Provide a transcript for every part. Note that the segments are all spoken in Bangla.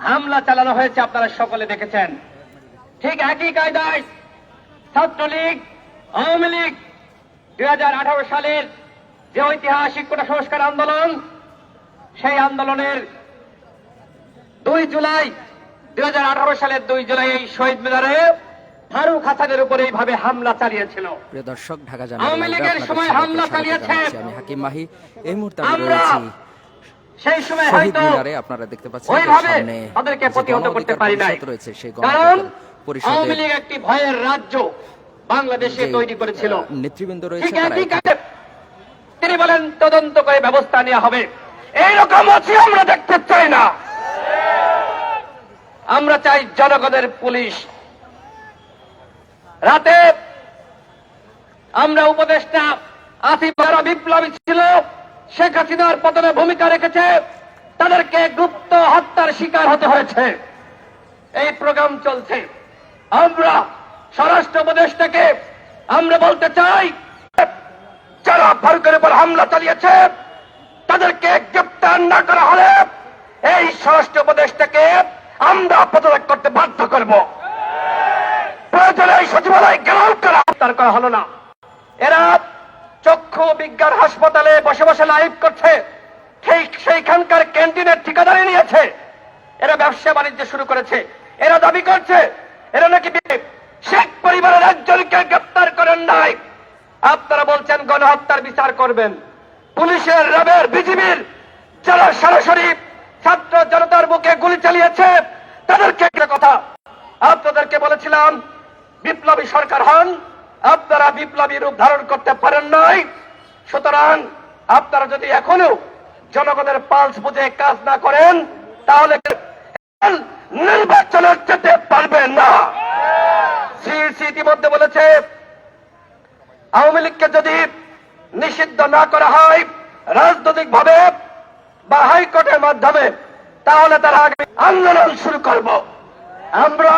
হামলা চালানো হয়েছে আপনারা সকলে দেখেছেন। ঠিক একই কায়দায় ছাত্রলীগ, আওয়ামী লীগ 2018 সালের যে ঐতিহাসিক কোটা সংস্কার আন্দোলন, সেই আন্দোলনের 2 জুলাই 2018 সালের 2 জুলাই এই শহীদ মিনারে ফারুক হাসানের উপর এইভাবে হামলা চালিয়েছিল। প্রিয় দর্শক, ঢাকা আওয়ামী লীগের সময় হামলা চালিয়েছে। আমি হাকিম মাহি, এই মুহূর্তে আমি রয়েছি সেই সময় শহীদ হয়তো মিনারে। আপনারা দেখতে পাচ্ছেন ওইভাবে সামনে তাদেরকে প্রতিহত করতে পারি নাই, রয়েছে সেই কারণ পরিষদের আওয়ামী লীগ একটি ভয়ের রাজ্য বাংলাদেশে তৈরি করেছিল। নেতৃবৃন্দ রয়েছে, তিনি বলেন তদন্ত করে ব্যবস্থা নেওয়া হবে। এইরকম আছে আমরা দেখতে চাই না। আমরা চাই জনগণের পুলিশ। রাতে আমরা উপদেষ্টা আসিফ যারা বিপ্লবী ছিল, শেখ হাসিনার পতনে ভূমিকা রেখেছে, তাদেরকে গুপ্ত হত্যার শিকার হতে হয়েছে। এই প্রোগ্রাম চলছে। আমরা স্বরাষ্ট্র উপদেষ্টাকে আমরা বলতে চাই, যারা ফারুকের উপর হামলা চালিয়েছে তাদেরকে গ্রেপ্তার না করা হলে এই স্বরাষ্ট্র উপদেষ্টাকে আমরা পদত্যাগ করতে বাধ্য করব। প্রয়োজনে এই সচিবালয় ঘেরাও করা হলো না। এরা চক্ষু বিজ্ঞান হাসপাতালে বসে বসে লাইভ করছে, সেইখানকার ক্যান্টিনের ঠিকাদারি নিয়েছে। এরা ব্যবসা বাণিজ্য শুরু করেছে। এরা দাবি করছে এরা নাকি শেখ পরিবারের একজনকে গ্রেপ্তার করেন নাই। আপনারা বলছেন গণহত্যার বিচার করবেন। পুলিশের, র্যাবের, বিজিবির যারা সরাসরি ছাত্র জনতার বুকে গুলি চালিয়েছে তাদেরকে একটা কথা আপনাদেরকে বলেছিলাম, বিপ্লবী সরকার হন, আপনারা বিপ্লবী রূপ ধারণ করতে পারেন নাই। সুতরাং আপনারা যদি এখনো জনগণের পালস বুঝে কাজ না করেন তাহলে নির্বাচনে যেতে পারবেন না। সিইসি ইতিমধ্যে বলেছে আওয়ামী লীগকে যদি নিষিদ্ধ না করা হয় রাজনৈতিক ভাবে বা হাইকোর্টের মাধ্যমে, তাহলে তারা আগামী আন্দোলন শুরু করব। আমরা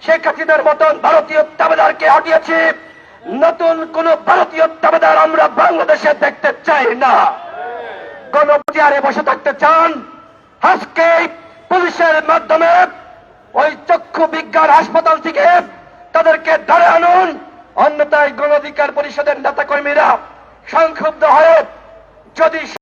শেখ হাসিনার মতন ভারতীয় তাবেদারকে হটিয়েছি, নতুন কোন ভারতীয় তাবেদার আমরা বাংলাদেশে দেখতে চাই না। কোন চেয়ারে বসে থাকতে চান, আজকে পুলিশের মাধ্যমে ওই চক্ষু বিজ্ঞান হাসপাতাল থেকে তাদেরকে ধরে আনুন। অন্যথায় গণ অধিকার পরিষদের নেতা কর্মীরা সংক্ষুব্ধ হয়ে যদি